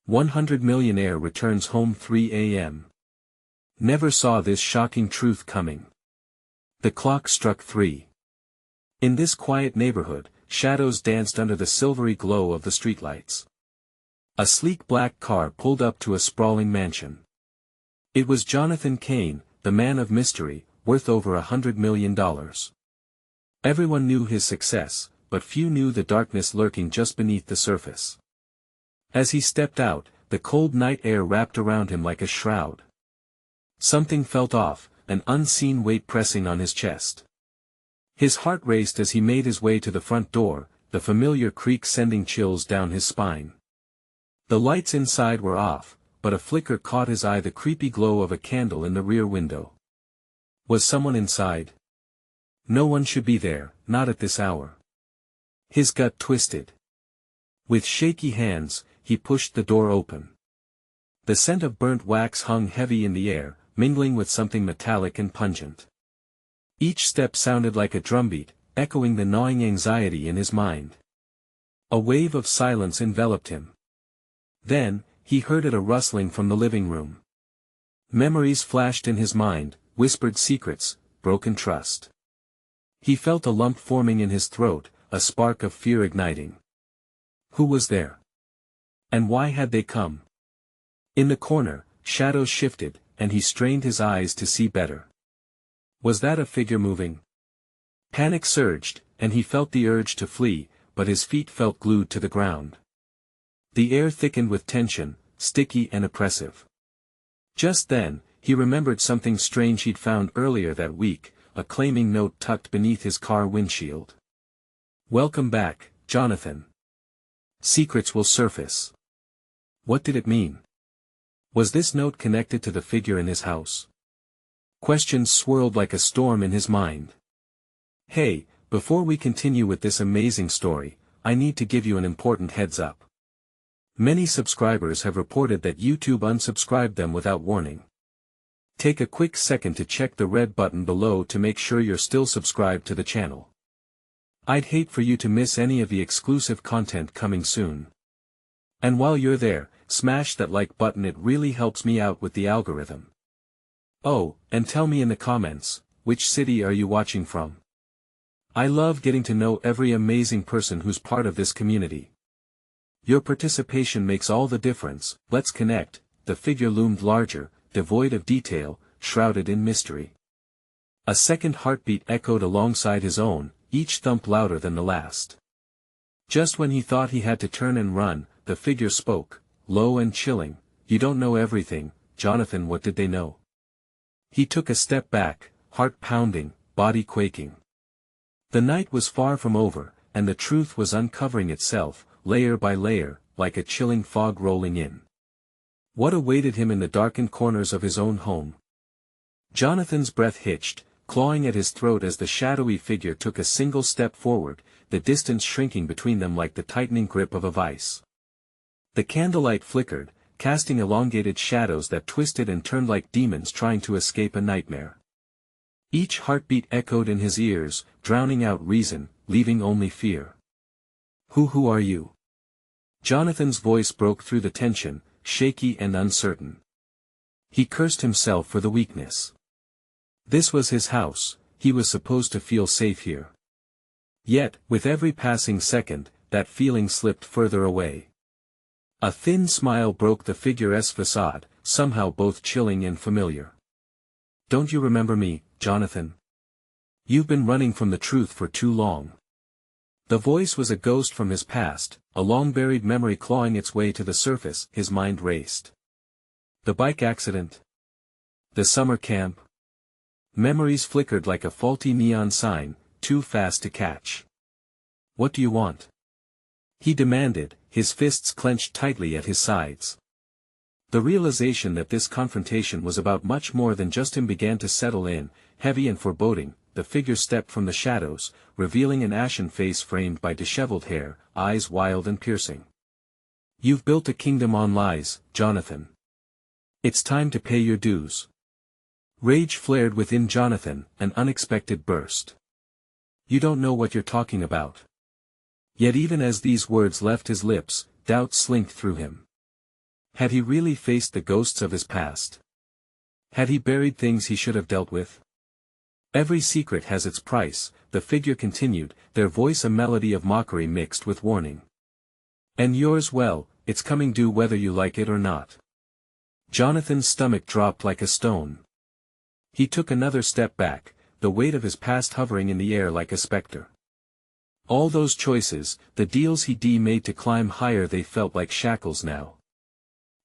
100 Millionaire returns home 3 a.m. Never saw this shocking truth coming. The clock struck 3. In this quiet neighborhood, shadows danced under the silvery glow of the streetlights. A sleek black car pulled up to a sprawling mansion. It was Jonathan Kane, the man of mystery, worth over $100 million. Everyone knew his success, but few knew the darkness lurking just beneath the surface. As he stepped out, the cold night air wrapped around him like a shroud. Something felt off, an unseen weight pressing on his chest. His heart raced as he made his way to the front door, the familiar creak sending chills down his spine. The lights inside were off, but a flicker caught his eye, the creepy glow of a candle in the rear window. Was someone inside? No one should be there, not at this hour. His gut twisted. With shaky hands, he pushed the door open. The scent of burnt wax hung heavy in the air, mingling with something metallic and pungent. Each step sounded like a drumbeat, echoing the gnawing anxiety in his mind. A wave of silence enveloped him. Then, he heard a rustling from the living room. Memories flashed in his mind, whispered secrets, broken trust. He felt a lump forming in his throat, a spark of fear igniting. Who was there? And why had they come? In the corner, shadows shifted, and he strained his eyes to see better. Was that a figure moving? Panic surged, and he felt the urge to flee, but his feet felt glued to the ground. The air thickened with tension, sticky and oppressive. Just then, he remembered something strange he'd found earlier that week, a claiming note tucked beneath his car windshield. "Welcome back, Jonathan. Secrets will surface." What did it mean? Was this note connected to the figure in his house? Questions swirled like a storm in his mind. Hey, before we continue with this amazing story, I need to give you an important heads up. Many subscribers have reported that YouTube unsubscribed them without warning. Take a quick second to check the red button below to make sure you're still subscribed to the channel. I'd hate for you to miss any of the exclusive content coming soon. And while you're there, smash that like button, it really helps me out with the algorithm. Oh, and tell me in the comments, which city are you watching from? I love getting to know every amazing person who's part of this community. Your participation makes all the difference. Let's connect. The figure loomed larger, devoid of detail, shrouded in mystery. A second heartbeat echoed alongside his own, each thump louder than the last. Just when he thought he had to turn and run, the figure spoke, low and chilling. "You don't know everything, Jonathan." What did they know? He took a step back, heart pounding, body quaking. The night was far from over, and the truth was uncovering itself, layer by layer, like a chilling fog rolling in. What awaited him in the darkened corners of his own home? Jonathan's breath hitched, clawing at his throat as the shadowy figure took a single step forward, the distance shrinking between them like the tightening grip of a vice. The candlelight flickered, casting elongated shadows that twisted and turned like demons trying to escape a nightmare. Each heartbeat echoed in his ears, drowning out reason, leaving only fear. Who are you?" Jonathan's voice broke through the tension, shaky and uncertain. He cursed himself for the weakness. This was his house, he was supposed to feel safe here. Yet, with every passing second, that feeling slipped further away. A thin smile broke the figure's facade, somehow both chilling and familiar. "Don't you remember me, Jonathan? You've been running from the truth for too long." The voice was a ghost from his past, a long-buried memory clawing its way to the surface. His mind raced. The bike accident? The summer camp? Memories flickered like a faulty neon sign, too fast to catch. "What do you want?" he demanded, his fists clenched tightly at his sides. The realization that this confrontation was about much more than just him began to settle in, heavy and foreboding. The figure stepped from the shadows, revealing an ashen face framed by disheveled hair, eyes wild and piercing. "You've built a kingdom on lies, Jonathan. It's time to pay your dues." Rage flared within Jonathan, an unexpected burst. "You don't know what you're talking about." Yet even as these words left his lips, doubt slinked through him. Had he really faced the ghosts of his past? Had he buried things he should have dealt with? Every secret has its price, the figure continued, their voice a melody of mockery mixed with warning. And yours, well, it's coming due whether you like it or not. Jonathan's stomach dropped like a stone. He took another step back, the weight of his past hovering in the air like a specter. All those choices, the deals he'd made to climb higher, they felt like shackles now.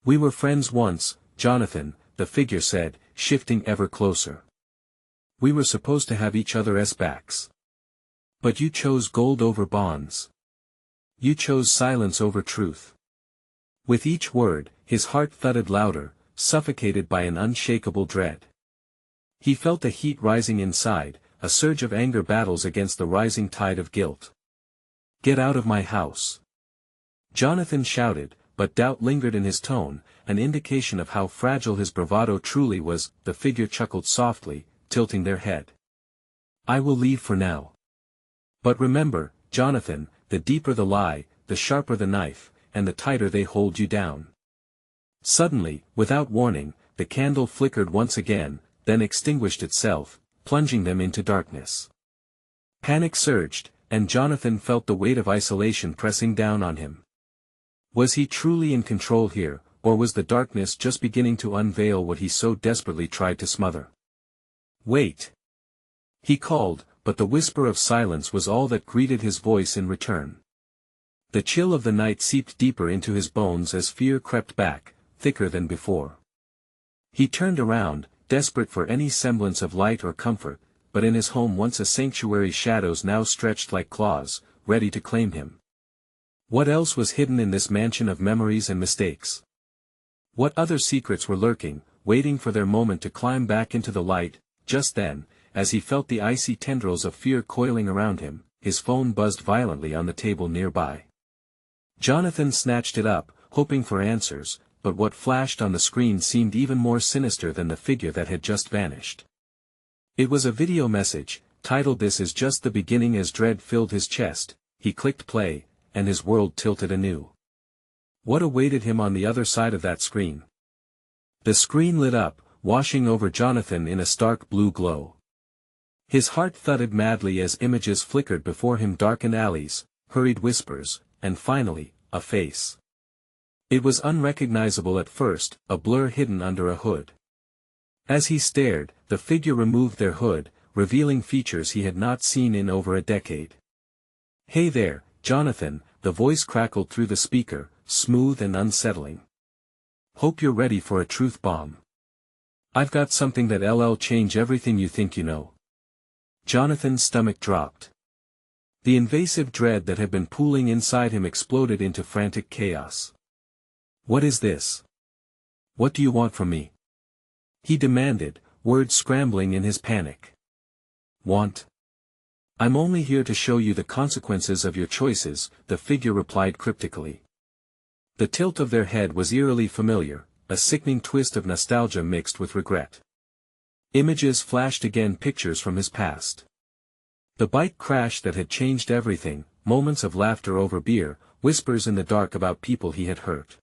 We were friends once, Jonathan, the figure said, shifting ever closer. We were supposed to have each other's backs. But you chose gold over bonds. You chose silence over truth. With each word, his heart thudded louder, suffocated by an unshakable dread. He felt the heat rising inside, a surge of anger battles against the rising tide of guilt. Get out of my house! Jonathan shouted, but doubt lingered in his tone, an indication of how fragile his bravado truly was. The figure chuckled softly, tilting their head. I will leave for now. But remember, Jonathan, the deeper the lie, the sharper the knife, and the tighter they hold you down. Suddenly, without warning, the candle flickered once again, then extinguished itself, plunging them into darkness. Panic surged, and Jonathan felt the weight of isolation pressing down on him. Was he truly in control here, or was the darkness just beginning to unveil what he so desperately tried to smother? Wait! He called, but the whisper of silence was all that greeted his voice in return. The chill of the night seeped deeper into his bones as fear crept back, thicker than before. He turned around, desperate for any semblance of light or comfort, but in his home once a sanctuary shadows now stretched like claws, ready to claim him. What else was hidden in this mansion of memories and mistakes? What other secrets were lurking, waiting for their moment to climb back into the light? Just then, as he felt the icy tendrils of fear coiling around him, his phone buzzed violently on the table nearby. Jonathan snatched it up, hoping for answers, but what flashed on the screen seemed even more sinister than the figure that had just vanished. It was a video message, titled "This is just the beginning." As dread filled his chest, he clicked play, and his world tilted anew. What awaited him on the other side of that screen? The screen lit up, washing over Jonathan in a stark blue glow. His heart thudded madly as images flickered before him: darkened alleys, hurried whispers, and finally, a face. It was unrecognizable at first, a blur hidden under a hood. As he stared, the figure removed their hood, revealing features he had not seen in over a decade. Hey there, Jonathan, the voice crackled through the speaker, smooth and unsettling. Hope you're ready for a truth bomb. I've got something that'll change everything you think you know. Jonathan's stomach dropped. The invasive dread that had been pooling inside him exploded into frantic chaos. What is this? What do you want from me? He demanded, words scrambling in his panic. Want? I'm only here to show you the consequences of your choices, the figure replied cryptically. The tilt of their head was eerily familiar, a sickening twist of nostalgia mixed with regret. Images flashed again, pictures from his past. The bike crash that had changed everything, moments of laughter over beer, whispers in the dark about people he had hurt.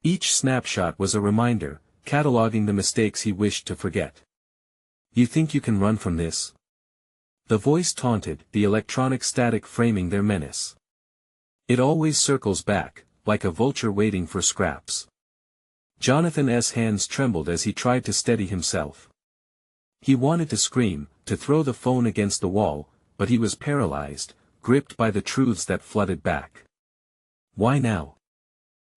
Each snapshot was a reminder, cataloging the mistakes he wished to forget. You think you can run from this? The voice taunted, the electronic static framing their menace. It always circles back, like a vulture waiting for scraps. Jonathan's hands trembled as he tried to steady himself. He wanted to scream, to throw the phone against the wall, but he was paralyzed, gripped by the truths that flooded back. Why now?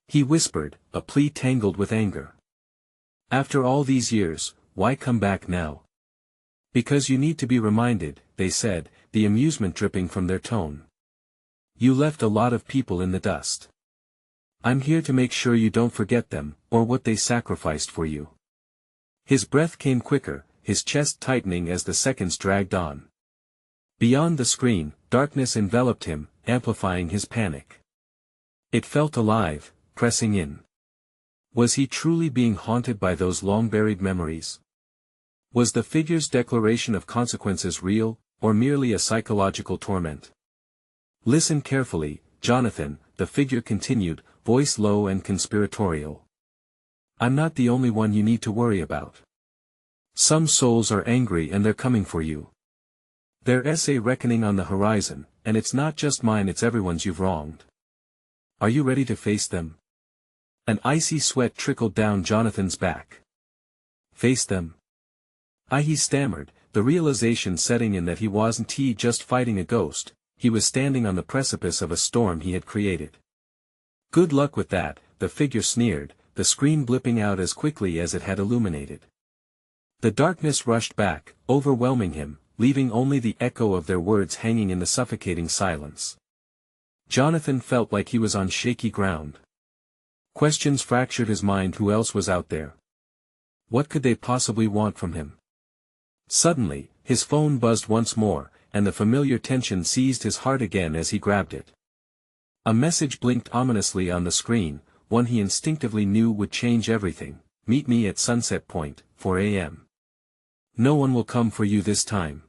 He whispered, a plea tangled with anger. After all these years, why come back now? Because you need to be reminded, they said, the amusement dripping from their tone. You left a lot of people in the dust. I'm here to make sure you don't forget them, or what they sacrificed for you. His breath came quicker, his chest tightening as the seconds dragged on. Beyond the screen, darkness enveloped him, amplifying his panic. It felt alive, pressing in. Was he truly being haunted by those long-buried memories? Was the figure's declaration of consequences real, or merely a psychological torment? Listen carefully, Jonathan, the figure continued, voice low and conspiratorial. I'm not the only one you need to worry about. Some souls are angry and they're coming for you. There's a reckoning on the horizon, and it's not just mine, it's everyone's you've wronged. Are you ready to face them? An icy sweat trickled down Jonathan's back. Face them? He stammered, the realization setting in that he wasn't just fighting a ghost, he was standing on the precipice of a storm he had created. Good luck with that, the figure sneered, the screen blipping out as quickly as it had illuminated. The darkness rushed back, overwhelming him, leaving only the echo of their words hanging in the suffocating silence. Jonathan felt like he was on shaky ground. Questions fractured his mind. Who else was out there? What could they possibly want from him? Suddenly, his phone buzzed once more, and the familiar tension seized his heart again as he grabbed it. A message blinked ominously on the screen, one he instinctively knew would change everything. Meet me at Sunset Point, 4 a.m. No one will come for you this time.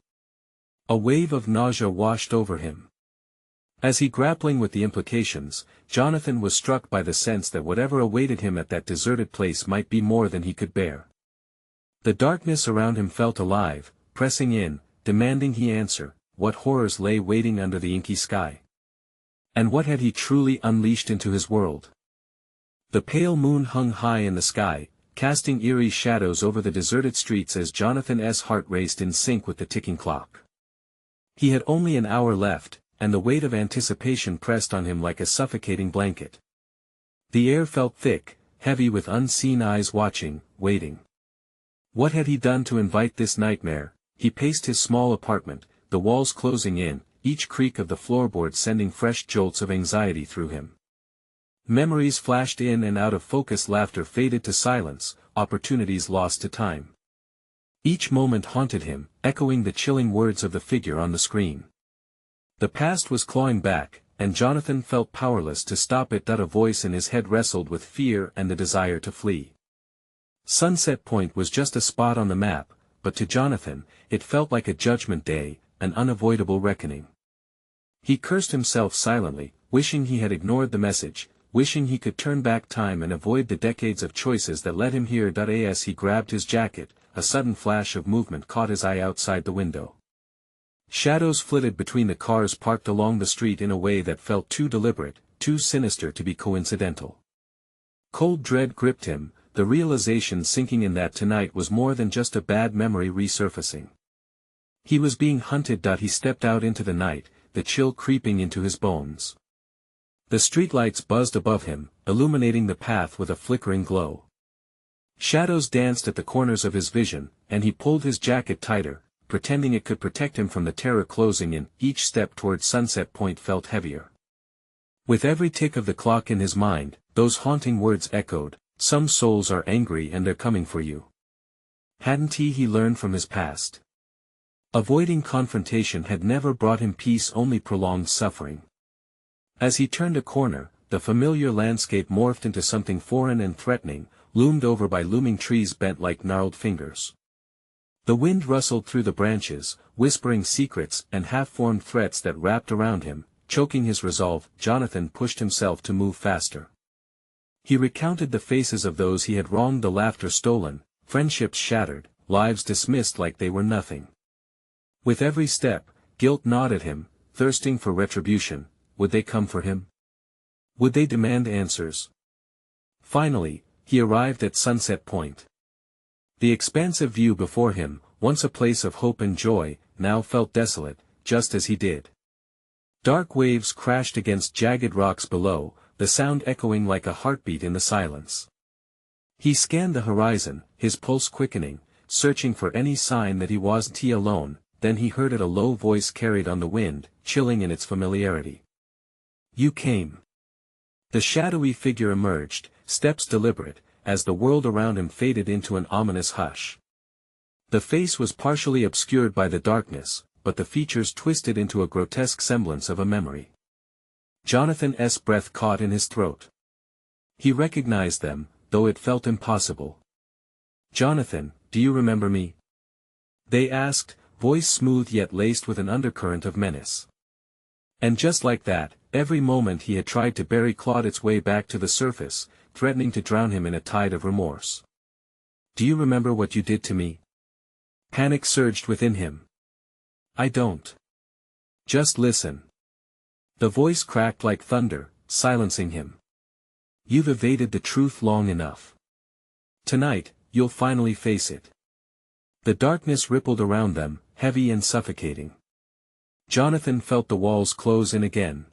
A wave of nausea washed over him. As he grappling with the implications, Jonathan was struck by the sense that whatever awaited him at that deserted place might be more than he could bear. The darkness around him felt alive, pressing in, demanding he answer, what horrors lay waiting under the inky sky. And what had he truly unleashed into his world? The pale moon hung high in the sky, casting eerie shadows over the deserted streets as Jonathan's heart raced in sync with the ticking clock. He had only an hour left, and the weight of anticipation pressed on him like a suffocating blanket. The air felt thick, heavy with unseen eyes watching, waiting. What had he done to invite this nightmare? He paced his small apartment, the walls closing in, each creak of the floorboard sending fresh jolts of anxiety through him. Memories flashed in and out of focus, laughter faded to silence, opportunities lost to time. Each moment haunted him, echoing the chilling words of the figure on the screen. The past was clawing back, and Jonathan felt powerless to stop it. A voice in his head wrestled with fear and the desire to flee. Sunset Point was just a spot on the map, but to Jonathan, it felt like a judgment day, an unavoidable reckoning. He cursed himself silently, wishing he had ignored the message, wishing he could turn back time and avoid the decades of choices that led him here. As he grabbed his jacket, a sudden flash of movement caught his eye outside the window. Shadows flitted between the cars parked along the street in a way that felt too deliberate, too sinister to be coincidental. Cold dread gripped him, the realization sinking in that tonight was more than just a bad memory resurfacing. He was being hunted. He stepped out into the night, the chill creeping into his bones. The streetlights buzzed above him, illuminating the path with a flickering glow. Shadows danced at the corners of his vision, and he pulled his jacket tighter, pretending it could protect him from the terror closing in. Each step toward Sunset Point felt heavier. With every tick of the clock in his mind, those haunting words echoed, some souls are angry and they're coming for you. Hadn't he learned from his past? Avoiding confrontation had never brought him peace, only prolonged suffering. As he turned a corner, the familiar landscape morphed into something foreign and threatening, loomed over by looming trees bent like gnarled fingers. The wind rustled through the branches, whispering secrets and half-formed threats that wrapped around him, choking his resolve. Jonathan pushed himself to move faster. He recounted the faces of those he had wronged, the laughter stolen, friendships shattered, lives dismissed like they were nothing. With every step, guilt gnawed at him, thirsting for retribution. Would they come for him? Would they demand answers? Finally, he arrived at Sunset Point. The expansive view before him, once a place of hope and joy, now felt desolate, just as he did. Dark waves crashed against jagged rocks below, the sound echoing like a heartbeat in the silence. He scanned the horizon, his pulse quickening, searching for any sign that he wasn't alone. Then he heard it, a low voice carried on the wind, chilling in its familiarity. You came. The shadowy figure emerged, steps deliberate, as the world around him faded into an ominous hush. The face was partially obscured by the darkness, but the features twisted into a grotesque semblance of a memory. Jonathan's breath caught in his throat. He recognized them, though it felt impossible. Jonathan, do you remember me? They asked, voice smooth yet laced with an undercurrent of menace. And just like that, every moment he had tried to bury clawed its way back to the surface, threatening to drown him in a tide of remorse. "Do you remember what you did to me?" Panic surged within him. "I don't." "Just listen." The voice cracked like thunder, silencing him. "You've evaded the truth long enough. Tonight, you'll finally face it." The darkness rippled around them, heavy and suffocating. Jonathan felt the walls close in again.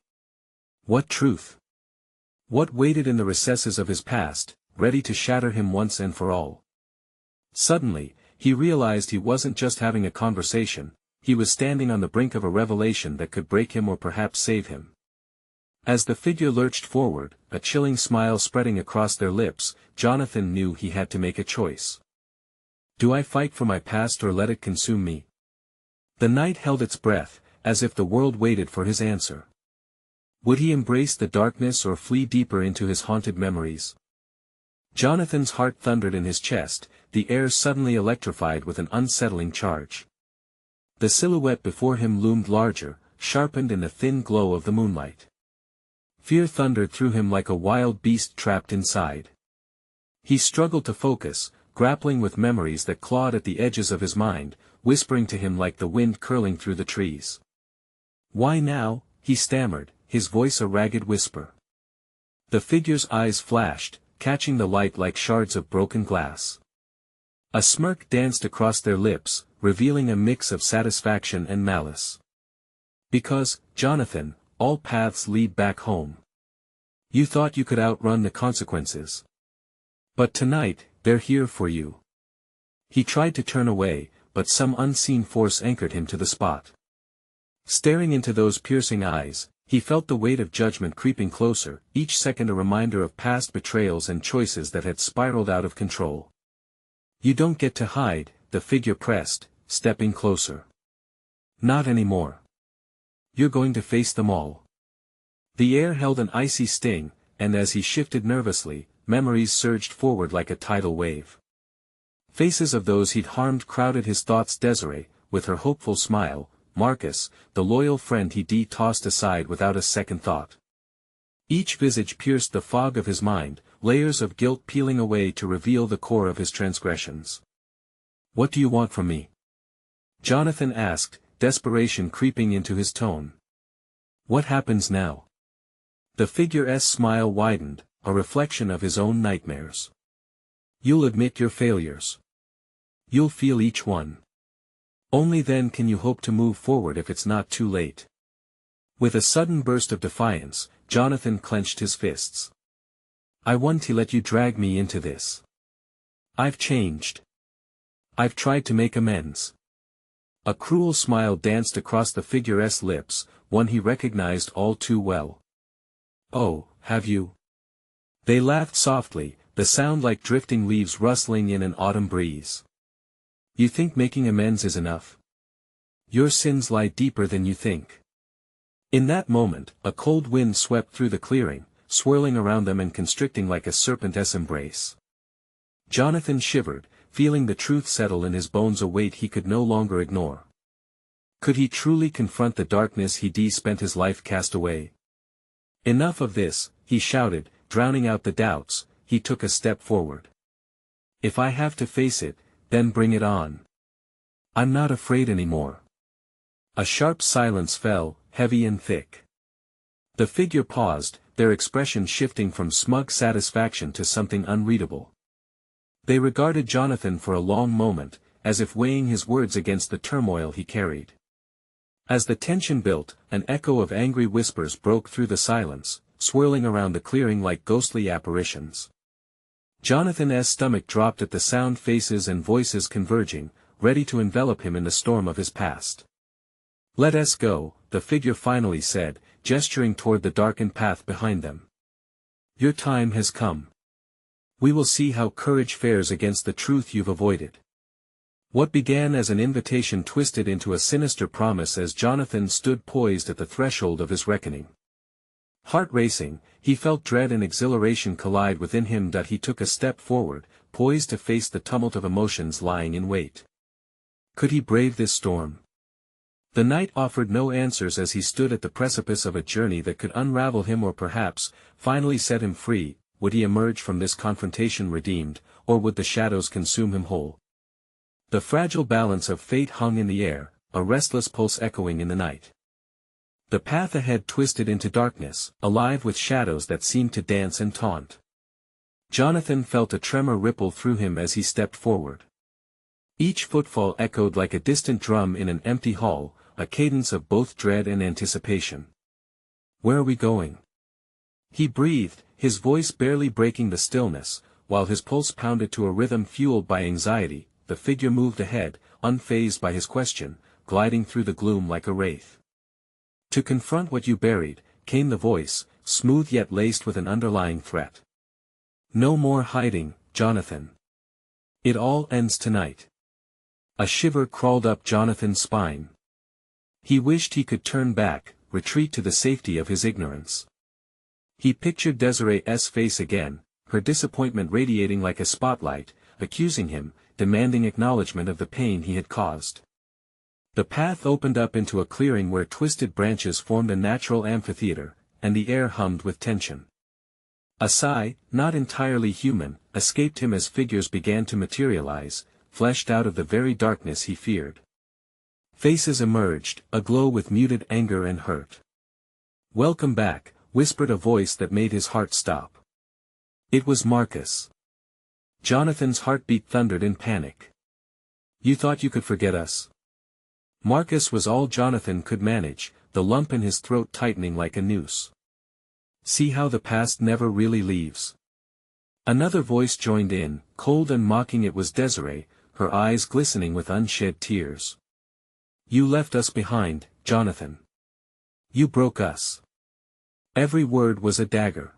What truth? What waited in the recesses of his past, ready to shatter him once and for all? Suddenly, he realized he wasn't just having a conversation, he was standing on the brink of a revelation that could break him or perhaps save him. As the figure lurched forward, a chilling smile spreading across their lips, Jonathan knew he had to make a choice. Do I fight for my past or let it consume me? The night held its breath, as if the world waited for his answer. Would he embrace the darkness or flee deeper into his haunted memories? Jonathan's heart thundered in his chest, the air suddenly electrified with an unsettling charge. The silhouette before him loomed larger, sharpened in the thin glow of the moonlight. Fear thundered through him like a wild beast trapped inside. He struggled to focus, grappling with memories that clawed at the edges of his mind, whispering to him like the wind curling through the trees. "Why now?" he stammered, his voice a ragged whisper. The figure's eyes flashed, catching the light like shards of broken glass. A smirk danced across their lips, revealing a mix of satisfaction and malice. "Because, Jonathan, all paths lead back home. You thought you could outrun the consequences. But tonight, they're here for you." He tried to turn away, but some unseen force anchored him to the spot. Staring into those piercing eyes, he felt the weight of judgment creeping closer, each second a reminder of past betrayals and choices that had spiraled out of control. "You don't get to hide," the figure pressed, stepping closer. "Not anymore. You're going to face them all." The air held an icy sting, and as he shifted nervously, memories surged forward like a tidal wave. Faces of those he'd harmed crowded his thoughts. Desiree, with her hopeful smile, Marcus, the loyal friend he tossed aside without a second thought. Each visage pierced the fog of his mind, layers of guilt peeling away to reveal the core of his transgressions. "What do you want from me?" Jonathan asked, desperation creeping into his tone. "What happens now?" The figure's smile widened, a reflection of his own nightmares. "You'll admit your failures. You'll feel each one. Only then can you hope to move forward if it's not too late." With a sudden burst of defiance, Jonathan clenched his fists. "I won't let you drag me into this. I've changed. I've tried to make amends." A cruel smile danced across the figure's lips, one he recognized all too well. "Oh, have you?" They laughed softly, the sound like drifting leaves rustling in an autumn breeze. "You think making amends is enough? Your sins lie deeper than you think." In that moment, a cold wind swept through the clearing, swirling around them and constricting like a serpent's embrace. Jonathan shivered, feeling the truth settle in his bones, a weight he could no longer ignore. Could he truly confront the darkness he'd spent his life cast away? "Enough of this," he shouted, drowning out the doubts. He took a step forward. "If I have to face it, then bring it on. I'm not afraid anymore." A sharp silence fell, heavy and thick. The figure paused, their expression shifting from smug satisfaction to something unreadable. They regarded Jonathan for a long moment, as if weighing his words against the turmoil he carried. As the tension built, an echo of angry whispers broke through the silence, swirling around the clearing like ghostly apparitions. Jonathan's stomach dropped at the sound, faces and voices converging, ready to envelop him in the storm of his past. "Let us go," the figure finally said, gesturing toward the darkened path behind them. "Your time has come. We will see how courage fares against the truth you've avoided." What began as an invitation twisted into a sinister promise as Jonathan stood poised at the threshold of his reckoning. Heart racing, he felt dread and exhilaration collide within him that he took a step forward, poised to face the tumult of emotions lying in wait. Could he brave this storm? The night offered no answers as he stood at the precipice of a journey that could unravel him or perhaps, finally set him free, would he emerge from this confrontation redeemed, or would the shadows consume him whole? The fragile balance of fate hung in the air, a restless pulse echoing in the night. The path ahead twisted into darkness, alive with shadows that seemed to dance and taunt. Jonathan felt a tremor ripple through him as he stepped forward. Each footfall echoed like a distant drum in an empty hall, a cadence of both dread and anticipation. "Where are we going?" he breathed, his voice barely breaking the stillness, while his pulse pounded to a rhythm fueled by anxiety. The figure moved ahead, unfazed by his question, gliding through the gloom like a wraith. "To confront what you buried," came the voice, smooth yet laced with an underlying threat. "No more hiding, Jonathan. It all ends tonight." A shiver crawled up Jonathan's spine. He wished he could turn back, retreat to the safety of his ignorance. He pictured Desiree's face again, her disappointment radiating like a spotlight, accusing him, demanding acknowledgement of the pain he had caused. The path opened up into a clearing where twisted branches formed a natural amphitheater, and the air hummed with tension. A sigh, not entirely human, escaped him as figures began to materialize, fleshed out of the very darkness he feared. Faces emerged, aglow with muted anger and hurt. "Welcome back," whispered a voice that made his heart stop. It was Marcus. Jonathan's heartbeat thundered in panic. "You thought you could forget us?" Marcus was all Jonathan could manage, the lump in his throat tightening like a noose. "See how the past never really leaves." Another voice joined in, cold and mocking. It was Desiree, her eyes glistening with unshed tears. "You left us behind, Jonathan. You broke us." Every word was a dagger.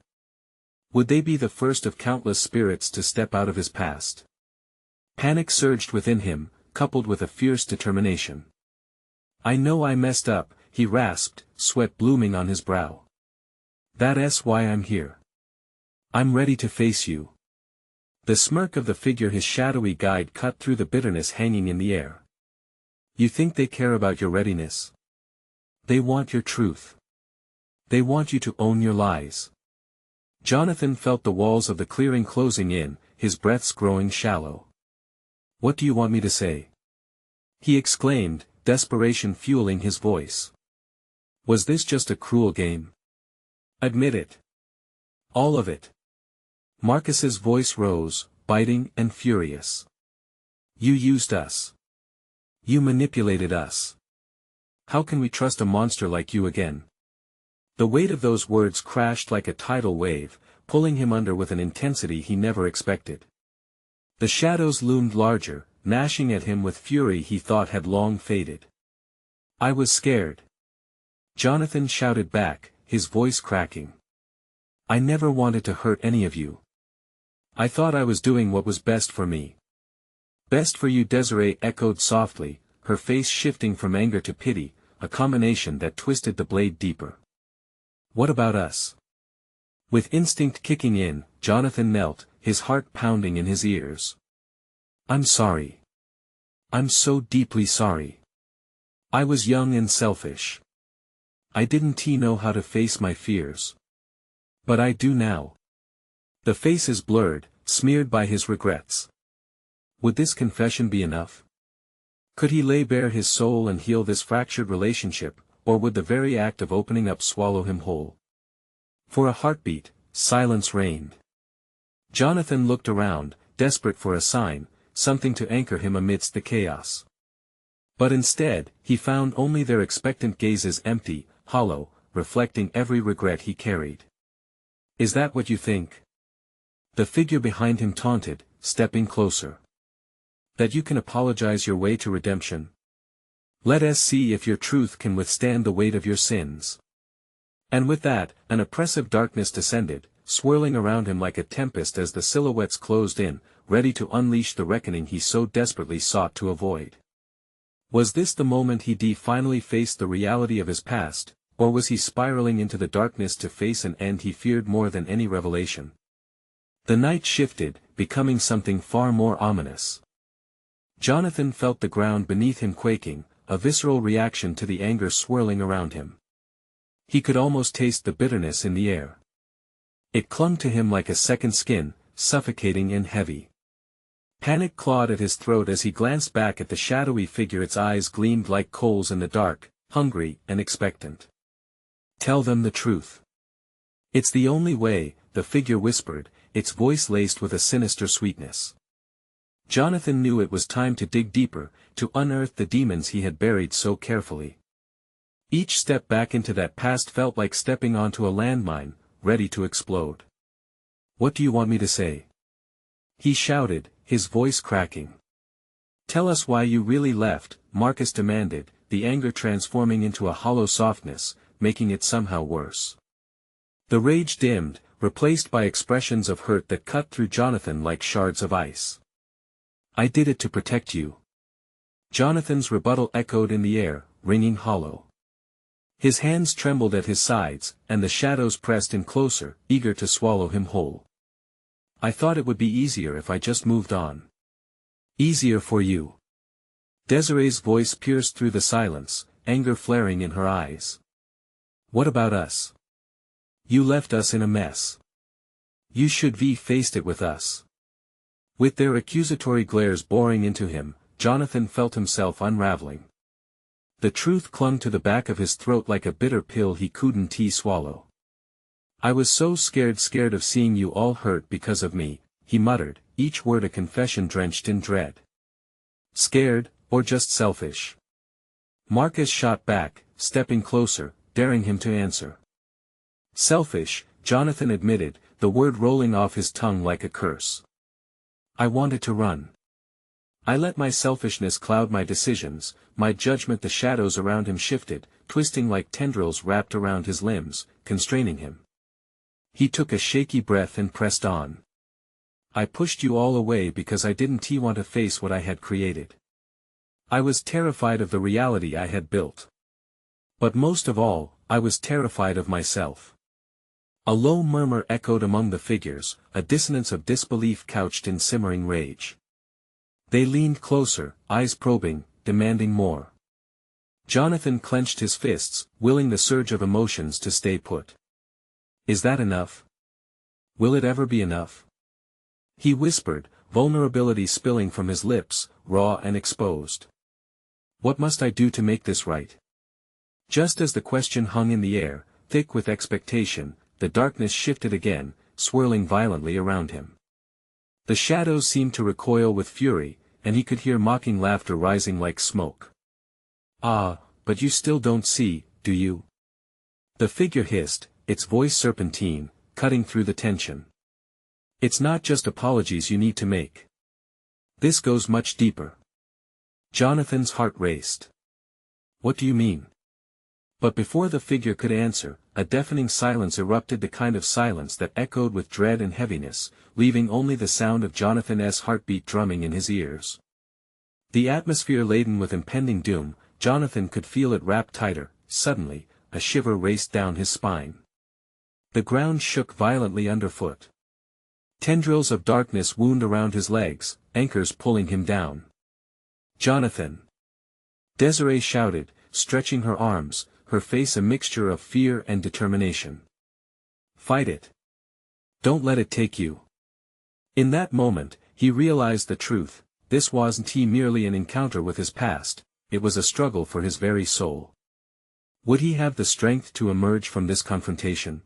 Would they be the first of countless spirits to step out of his past? Panic surged within him, coupled with a fierce determination. "I know I messed up," he rasped, sweat blooming on his brow. "That's why I'm here. I'm ready to face you." The smirk of the figure, his shadowy guide, cut through the bitterness hanging in the air. "You think they care about your readiness? They want your truth. They want you to own your lies." Jonathan felt the walls of the clearing closing in, his breaths growing shallow. "What do you want me to say?" he exclaimed, desperation fueling his voice. "Was this just a cruel game? Admit it. All of it." Marcus's voice rose, biting and furious. "You used us. You manipulated us. How can we trust a monster like you again?" The weight of those words crashed like a tidal wave, pulling him under with an intensity he never expected. The shadows loomed larger, gnashing at him with fury he thought had long faded. "I was scared," Jonathan shouted back, his voice cracking. "I never wanted to hurt any of you. I thought I was doing what was best for me." "Best for you," Desiree echoed softly, her face shifting from anger to pity, a combination that twisted the blade deeper. "What about us?" With instinct kicking in, Jonathan knelt, his heart pounding in his ears. "I'm sorry. I'm so deeply sorry. I was young and selfish. I didn't know how to face my fears. But I do now." The faces blurred, smeared by his regrets. Would this confession be enough? Could he lay bare his soul and heal this fractured relationship, or would the very act of opening up swallow him whole? For a heartbeat, silence reigned. Jonathan looked around, desperate for a sign, something to anchor him amidst the chaos. But instead, he found only their expectant gazes, empty, hollow, reflecting every regret he carried. "Is that what you think?" the figure behind him taunted, stepping closer. "That you can apologize your way to redemption? Let us see if your truth can withstand the weight of your sins." And with that, an oppressive darkness descended, swirling around him like a tempest as the silhouettes closed in, ready to unleash the reckoning he so desperately sought to avoid. Was this the moment he finally faced the reality of his past, or was he spiraling into the darkness to face an end he feared more than any revelation? The night shifted, becoming something far more ominous. Jonathan felt the ground beneath him quaking, a visceral reaction to the anger swirling around him. He could almost taste the bitterness in the air. It clung to him like a second skin, suffocating and heavy. Panic clawed at his throat as he glanced back at the shadowy figure. Its eyes gleamed like coals in the dark, hungry and expectant. "Tell them the truth. It's the only way," the figure whispered, its voice laced with a sinister sweetness. Jonathan knew it was time to dig deeper, to unearth the demons he had buried so carefully. Each step back into that past felt like stepping onto a landmine, ready to explode. "What do you want me to say?" he shouted, his voice cracking. "Tell us why you really left," Marcus demanded, the anger transforming into a hollow softness, making it somehow worse. The rage dimmed, replaced by expressions of hurt that cut through Jonathan like shards of ice. "I did it to protect you." Jonathan's rebuttal echoed in the air, ringing hollow. His hands trembled at his sides, and the shadows pressed in closer, eager to swallow him whole. "I thought it would be easier if I just moved on." "Easier for you." Desiree's voice pierced through the silence, anger flaring in her eyes. "What about us? You left us in a mess. You should have faced it with us." With their accusatory glares boring into him, Jonathan felt himself unraveling. The truth clung to the back of his throat like a bitter pill he couldn't swallow. "I was so scared of seeing you all hurt because of me," he muttered, each word a confession drenched in dread. "Scared, or just selfish?" Marcus shot back, stepping closer, daring him to answer. "Selfish," Jonathan admitted, the word rolling off his tongue like a curse. "I wanted to run. I let my selfishness cloud my decisions, my judgment." The shadows around him shifted, twisting like tendrils wrapped around his limbs, constraining him. He took a shaky breath and pressed on. "I pushed you all away because I didn't want to face what I had created. I was terrified of the reality I had built. But most of all, I was terrified of myself." A low murmur echoed among the figures, a dissonance of disbelief couched in simmering rage. They leaned closer, eyes probing, demanding more. Jonathan clenched his fists, willing the surge of emotions to stay put. "Is that enough? Will it ever be enough?" he whispered, vulnerability spilling from his lips, raw and exposed. "What must I do to make this right?" Just as the question hung in the air, thick with expectation, the darkness shifted again, swirling violently around him. The shadows seemed to recoil with fury, and he could hear mocking laughter rising like smoke. "Ah, but you still don't see, do you?" the figure hissed, its voice serpentine, cutting through the tension. "It's not just apologies you need to make. This goes much deeper." Jonathan's heart raced. "What do you mean?" But before the figure could answer, a deafening silence erupted, the kind of silence that echoed with dread and heaviness, leaving only the sound of Jonathan's heartbeat drumming in his ears. The atmosphere laden with impending doom, Jonathan could feel it wrap tighter. Suddenly, a shiver raced down his spine. The ground shook violently underfoot. Tendrils of darkness wound around his legs, anchors pulling him down. "Jonathan!" Desiree shouted, stretching her arms, her face a mixture of fear and determination. "Fight it. Don't let it take you." In that moment, he realized the truth. This wasn't merely an encounter with his past, it was a struggle for his very soul. Would he have the strength to emerge from this confrontation?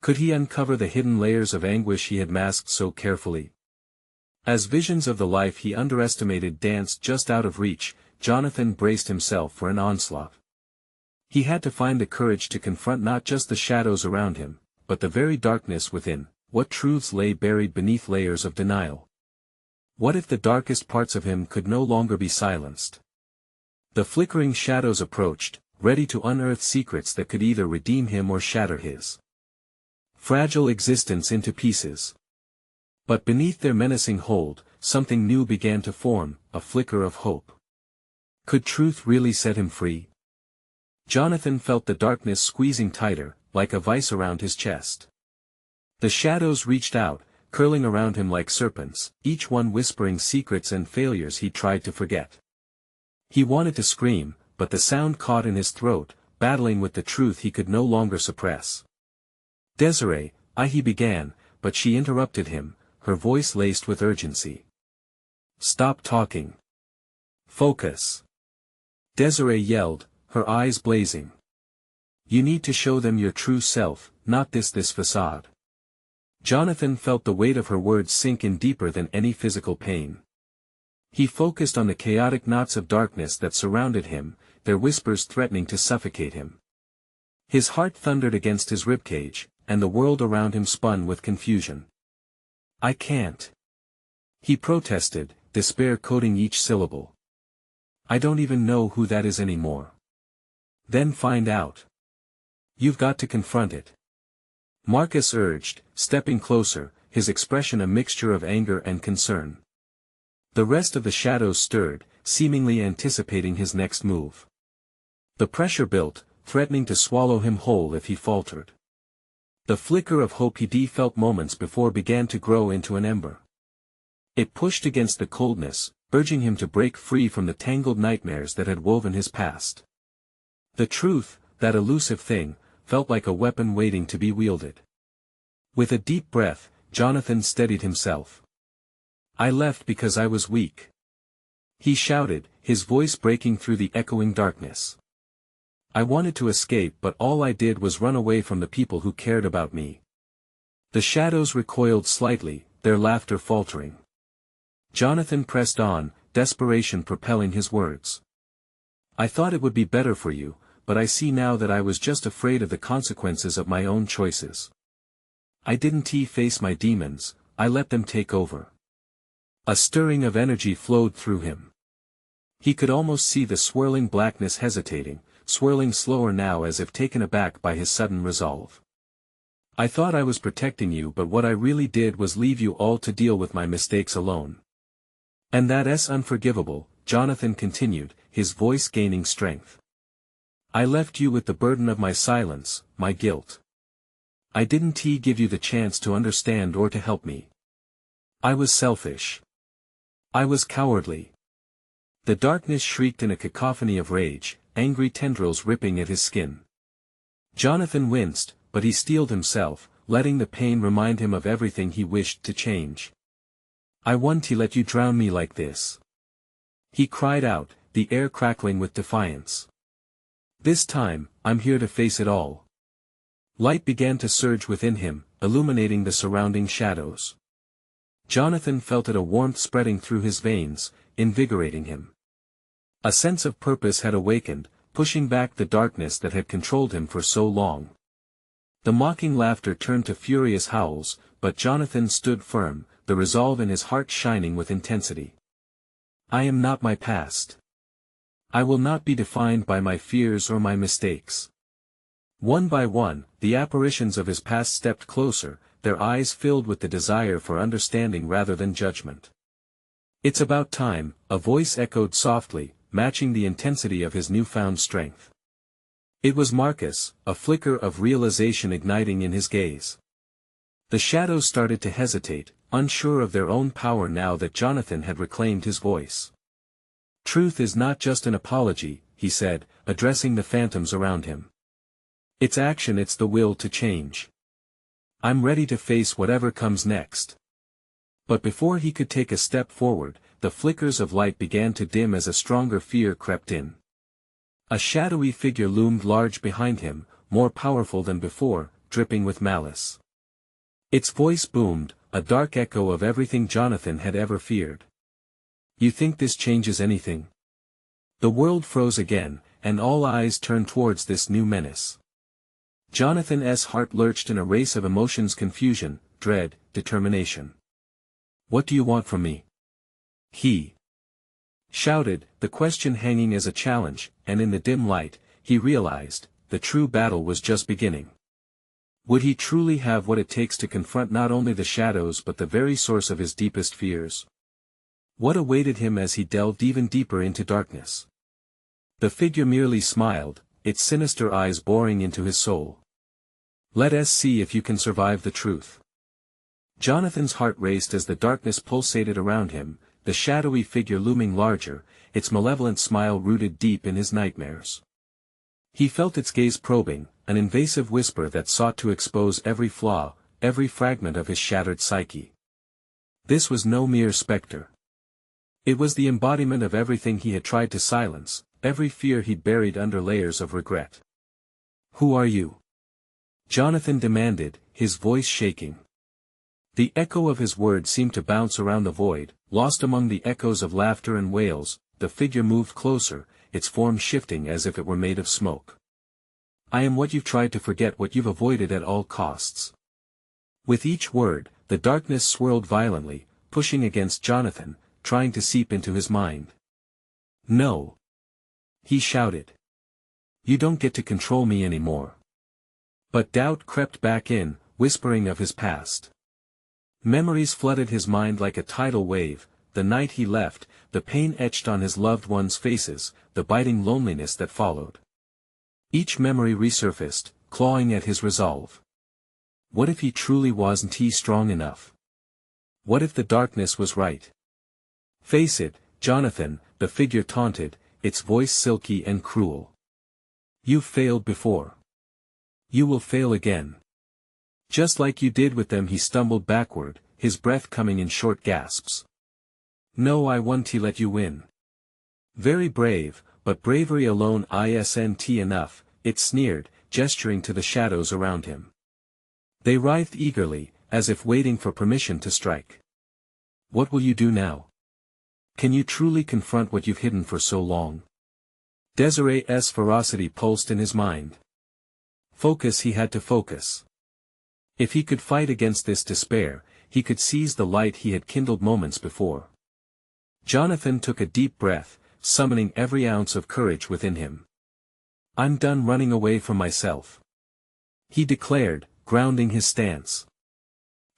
Could he uncover the hidden layers of anguish he had masked so carefully? As visions of the life he underestimated danced just out of reach, Jonathan braced himself for an onslaught. He had to find the courage to confront not just the shadows around him, but the very darkness within. What truths lay buried beneath layers of denial? What if the darkest parts of him could no longer be silenced? The flickering shadows approached, ready to unearth secrets that could either redeem him or shatter his fragile existence into pieces. But beneath their menacing hold, something new began to form, a flicker of hope. Could truth really set him free? Jonathan felt the darkness squeezing tighter, like a vice around his chest. The shadows reached out, curling around him like serpents, each one whispering secrets and failures he tried to forget. He wanted to scream, but the sound caught in his throat, battling with the truth he could no longer suppress. "Desiree, He began, but she interrupted him, her voice laced with urgency. Stop talking. Focus. Desiree yelled, her eyes blazing. You need to show them your true self, not this facade. Jonathan felt the weight of her words sink in deeper than any physical pain. He focused on the chaotic knots of darkness that surrounded him, their whispers threatening to suffocate him. His heart thundered against his ribcage, and the world around him spun with confusion. I can't. He protested, despair coating each syllable. I don't even know who that is anymore. Then find out. You've got to confront it. Marcus urged, stepping closer, his expression a mixture of anger and concern. The rest of the shadows stirred, seemingly anticipating his next move. The pressure built, threatening to swallow him whole if he faltered. The flicker of hope he felt moments before began to grow into an ember. It pushed against the coldness, urging him to break free from the tangled nightmares that had woven his past. The truth, that elusive thing, felt like a weapon waiting to be wielded. With a deep breath, Jonathan steadied himself. I left because I was weak. He shouted, his voice breaking through the echoing darkness. I wanted to escape, but all I did was run away from the people who cared about me. The shadows recoiled slightly, their laughter faltering. Jonathan pressed on, desperation propelling his words. I thought it would be better for you, but I see now that I was just afraid of the consequences of my own choices. I didn't face my demons, I let them take over. A stirring of energy flowed through him. He could almost see the swirling blackness hesitating, swirling slower now as if taken aback by his sudden resolve. I thought I was protecting you, but what I really did was leave you all to deal with my mistakes alone. And that's unforgivable, Jonathan continued, his voice gaining strength. I left you with the burden of my silence, my guilt. I didn't give you the chance to understand or to help me. I was selfish. I was cowardly. The darkness shrieked in a cacophony of rage, angry tendrils ripping at his skin. Jonathan winced, but he steeled himself, letting the pain remind him of everything he wished to change. I won't let you drown me like this. He cried out, the air crackling with defiance. This time, I'm here to face it all. Light began to surge within him, illuminating the surrounding shadows. Jonathan felt it, a warmth spreading through his veins, invigorating him. A sense of purpose had awakened, pushing back the darkness that had controlled him for so long. The mocking laughter turned to furious howls, but Jonathan stood firm, the resolve in his heart shining with intensity. I am not my past. I will not be defined by my fears or my mistakes. One by one, the apparitions of his past stepped closer, their eyes filled with the desire for understanding rather than judgment. It's about time, a voice echoed softly, matching the intensity of his newfound strength. It was Marcus, a flicker of realization igniting in his gaze. The shadows started to hesitate, unsure of their own power now that Jonathan had reclaimed his voice. Truth is not just an apology, he said, addressing the phantoms around him. It's action, it's the will to change. I'm ready to face whatever comes next. But before he could take a step forward, the flickers of light began to dim as a stronger fear crept in. A shadowy figure loomed large behind him, more powerful than before, dripping with malice. Its voice boomed, a dark echo of everything Jonathan had ever feared. You think this changes anything? The world froze again, and all eyes turned towards this new menace. Jonathan's heart lurched in a race of emotions: confusion, dread, determination. What do you want from me? He shouted, the question hanging as a challenge, and in the dim light, he realized, the true battle was just beginning. Would he truly have what it takes to confront not only the shadows but the very source of his deepest fears? What awaited him as he delved even deeper into darkness? The figure merely smiled, its sinister eyes boring into his soul. Let us see if you can survive the truth. Jonathan's heart raced as the darkness pulsated around him, the shadowy figure looming larger, its malevolent smile rooted deep in his nightmares. He felt its gaze probing, an invasive whisper that sought to expose every flaw, every fragment of his shattered psyche. This was no mere specter. It was the embodiment of everything he had tried to silence, every fear he'd buried under layers of regret. "Who are you?" Jonathan demanded, his voice shaking. The echo of his words seemed to bounce around the void, lost among the echoes of laughter and wails. The figure moved closer, its form shifting as if it were made of smoke. "I am what you've tried to forget, what you've avoided at all costs." With each word, the darkness swirled violently, pushing against Jonathan, trying to seep into his mind. "No!" he shouted. "You don't get to control me anymore." But doubt crept back in, whispering of his past. Memories flooded his mind like a tidal wave, the night he left, the pain etched on his loved ones' faces, the biting loneliness that followed. Each memory resurfaced, clawing at his resolve. What if he truly wasn't strong enough? What if the darkness was right? "Face it, Jonathan," the figure taunted, its voice silky and cruel. "You've failed before. You will fail again. Just like you did with them." He stumbled backward, his breath coming in short gasps. "No, I won't let you win." "Very brave, but bravery alone isn't enough," it sneered, gesturing to the shadows around him. They writhed eagerly, as if waiting for permission to strike. "What will you do now? Can you truly confront what you've hidden for so long?" Desiree's ferocity pulsed in his mind. Focus, he had to focus. If he could fight against this despair, he could seize the light he had kindled moments before. Jonathan took a deep breath, summoning every ounce of courage within him. "I'm done running away from myself," he declared, grounding his stance.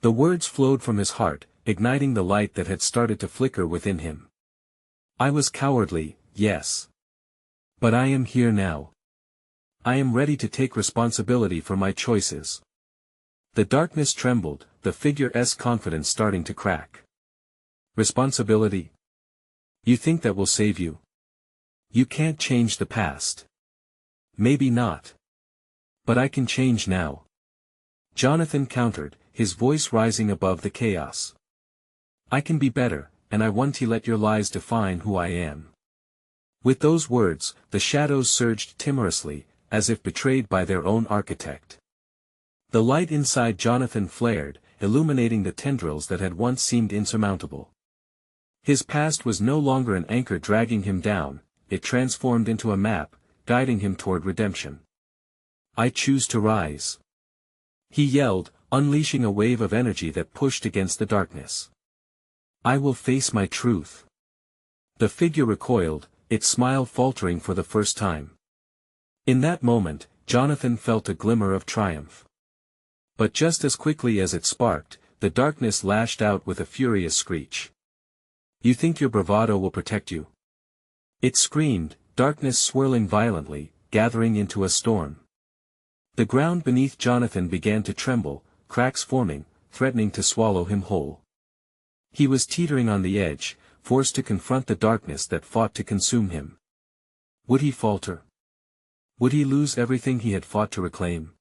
The words flowed from his heart, igniting the light that had started to flicker within him. "I was cowardly, yes. But I am here now. I am ready to take responsibility for my choices." The darkness trembled, the figure's confidence starting to crack. "Responsibility? You think that will save you? You can't change the past." "Maybe not. But I can change now," Jonathan countered, his voice rising above the chaos. "I can be better, and I won't let your lies define who I am." With those words, the shadows surged timorously, as if betrayed by their own architect. The light inside Jonathan flared, illuminating the tendrils that had once seemed insurmountable. His past was no longer an anchor dragging him down, it transformed into a map, guiding him toward redemption. "I choose to rise," he yelled, unleashing a wave of energy that pushed against the darkness. "I will face my truth." The figure recoiled, its smile faltering for the first time. In that moment, Jonathan felt a glimmer of triumph. But just as quickly as it sparked, the darkness lashed out with a furious screech. "You think your bravado will protect you?" it screamed, darkness swirling violently, gathering into a storm. The ground beneath Jonathan began to tremble, cracks forming, threatening to swallow him whole. He was teetering on the edge, forced to confront the darkness that fought to consume him. Would he falter? Would he lose everything he had fought to reclaim?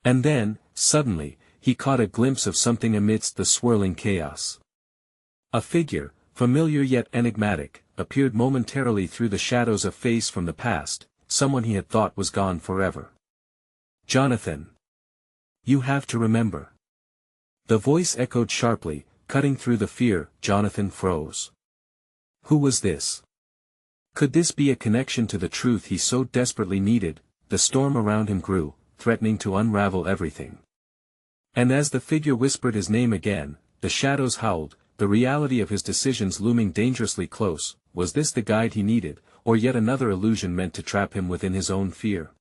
And then, suddenly, he caught a glimpse of something amidst the swirling chaos. A figure, familiar yet enigmatic, appeared momentarily through the shadows, a face from the past, someone he had thought was gone forever. "Jonathan! You have to remember." The voice echoed sharply, cutting through the fear. Jonathan froze. Who was this? Could this be a connection to the truth he so desperately needed? The storm around him grew, threatening to unravel everything. And as the figure whispered his name again, the shadows howled, the reality of his decisions looming dangerously close. Was this the guide he needed, or yet another illusion meant to trap him within his own fear?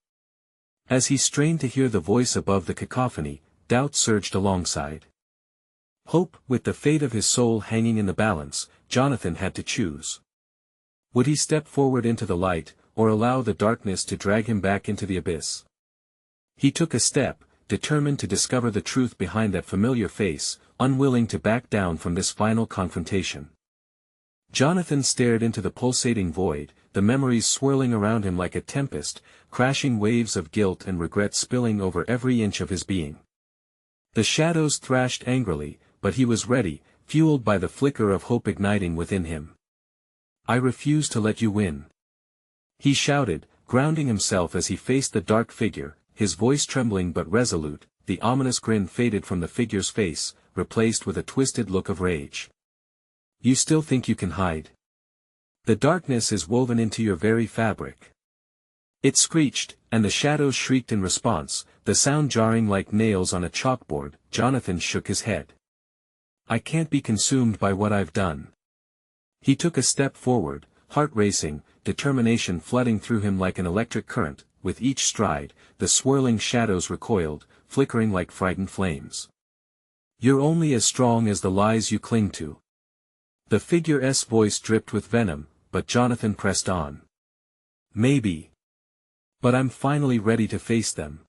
As he strained to hear the voice above the cacophony, doubt surged alongside. Hope, with the fate of his soul hanging in the balance, Jonathan had to choose. Would he step forward into the light, or allow the darkness to drag him back into the abyss? He took a step, determined to discover the truth behind that familiar face, unwilling to back down from this final confrontation. Jonathan stared into the pulsating void, the memories swirling around him like a tempest, crashing waves of guilt and regret spilling over every inch of his being. The shadows thrashed angrily, but he was ready, fueled by the flicker of hope igniting within him. "I refuse to let you win," he shouted, grounding himself as he faced the dark figure, his voice trembling but resolute. The ominous grin faded from the figure's face, replaced with a twisted look of rage. "You still think you can hide? The darkness is woven into your very fabric." It screeched, and the shadows shrieked in response, the sound jarring like nails on a chalkboard. Jonathan shook his head. "I can't be consumed by what I've done." He took a step forward, heart racing, determination flooding through him like an electric current. With each stride, the swirling shadows recoiled, flickering like frightened flames. "You're only as strong as the lies you cling to." The figure's voice dripped with venom, but Jonathan pressed on. "Maybe. But I'm finally ready to face them."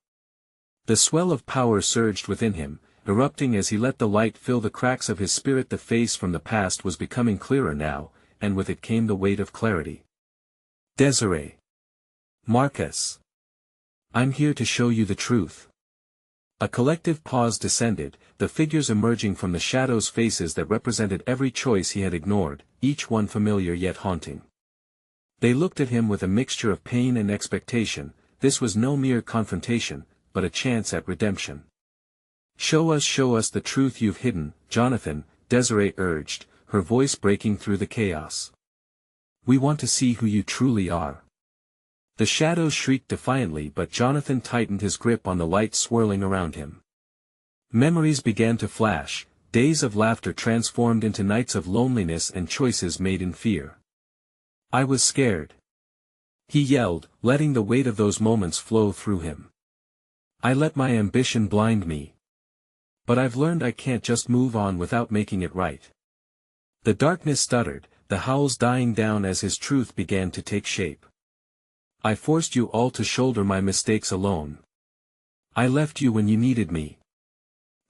The swell of power surged within him, erupting as he let the light fill the cracks of his spirit. The face from the past was becoming clearer now, and with it came the weight of clarity. "Desiree. Marcus. I'm here to show you the truth." A collective pause descended, the figures emerging from the shadows, faces that represented every choice he had ignored, each one familiar yet haunting. They looked at him with a mixture of pain and expectation. This was no mere confrontation, but a chance at redemption. Show us the truth you've hidden, Jonathan," Desiree urged, her voice breaking through the chaos. "We want to see who you truly are." The shadows shrieked defiantly, but Jonathan tightened his grip on the light swirling around him. Memories began to flash, days of laughter transformed into nights of loneliness and choices made in fear. "I was scared," he yelled, letting the weight of those moments flow through him. "I let my ambition blind me. But I've learned I can't just move on without making it right." The darkness stuttered, the howls dying down as his truth began to take shape. "I forced you all to shoulder my mistakes alone. I left you when you needed me."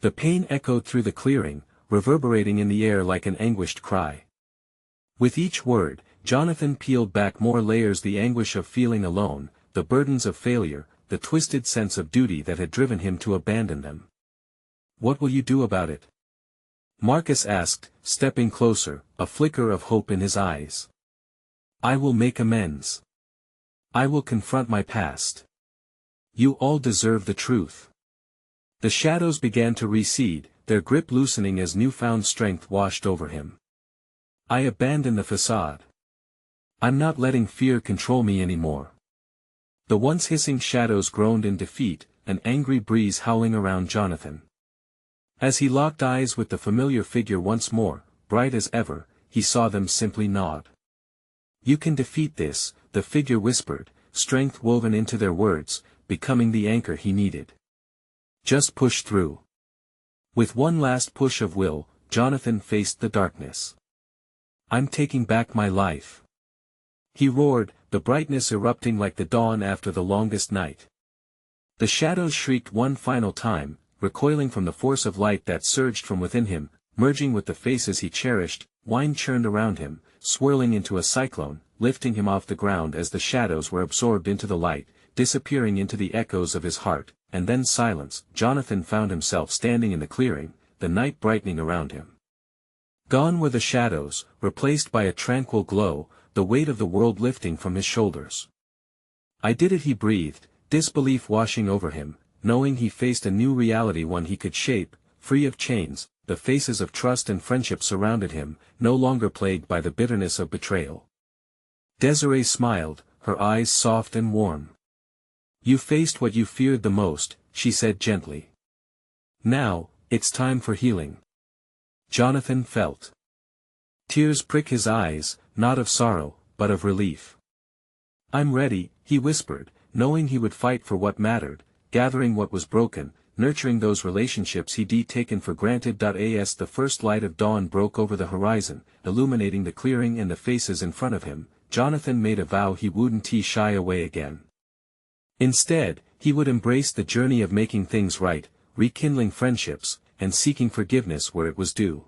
The pain echoed through the clearing, reverberating in the air like an anguished cry. With each word, Jonathan peeled back more layers: the anguish of feeling alone, the burdens of failure, the twisted sense of duty that had driven him to abandon them. "What will you do about it?" Marcus asked, stepping closer, a flicker of hope in his eyes. "I will make amends. I will confront my past. You all deserve the truth." The shadows began to recede, their grip loosening as newfound strength washed over him. "I abandon the facade. I'm not letting fear control me anymore." The once hissing shadows groaned in defeat, an angry breeze howling around Jonathan. As he locked eyes with the familiar figure once more, bright as ever, he saw them simply nod. "You can defeat this," the figure whispered, strength woven into their words, becoming the anchor he needed. "Just push through." With one last push of will, Jonathan faced the darkness. "I'm taking back my life," he roared, the brightness erupting like the dawn after the longest night. The shadows shrieked one final time, recoiling from the force of light that surged from within him, merging with the faces he cherished. Wine churned around him, swirling into a cyclone, lifting him off the ground as the shadows were absorbed into the light, disappearing into the echoes of his heart, and then silence. Jonathan found himself standing in the clearing, the night brightening around him. Gone were the shadows, replaced by a tranquil glow, the weight of the world lifting from his shoulders. "I did it," he breathed, disbelief washing over him, knowing he faced a new reality, one he could shape, free of chains. The faces of trust and friendship surrounded him, no longer plagued by the bitterness of betrayal. Desiree smiled, her eyes soft and warm. "You faced what you feared the most," she said gently. "Now, it's time for healing." Jonathan felt tears prick his eyes, not of sorrow, but of relief. "I'm ready," he whispered, knowing he would fight for what mattered, gathering what was broken, nurturing those relationships he'd taken for granted. As the first light of dawn broke over the horizon, illuminating the clearing and the faces in front of him, Jonathan made a vow he wouldn't shy away again. Instead, he would embrace the journey of making things right, rekindling friendships, and seeking forgiveness where it was due.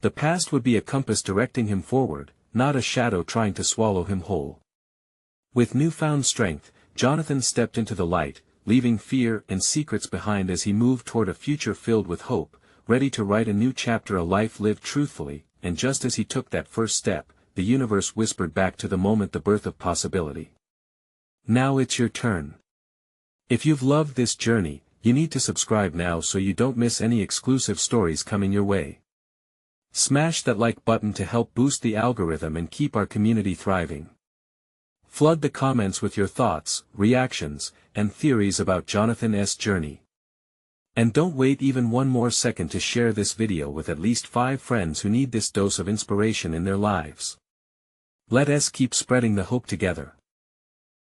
The past would be a compass directing him forward, not a shadow trying to swallow him whole. With newfound strength, Jonathan stepped into the light, leaving fear and secrets behind as he moved toward a future filled with hope, ready to write a new chapter, a life lived truthfully. And just as he took that first step, the universe whispered back to the moment, the birth of possibility. Now it's your turn. If you've loved this journey, you need to subscribe now so you don't miss any exclusive stories coming your way. Smash that like button to help boost the algorithm and keep our community thriving. Flood the comments with your thoughts, reactions, and theories about Jonathan's journey. And don't wait even one more second to share this video with at least 5 friends who need this dose of inspiration in their lives. Let us keep spreading the hope together.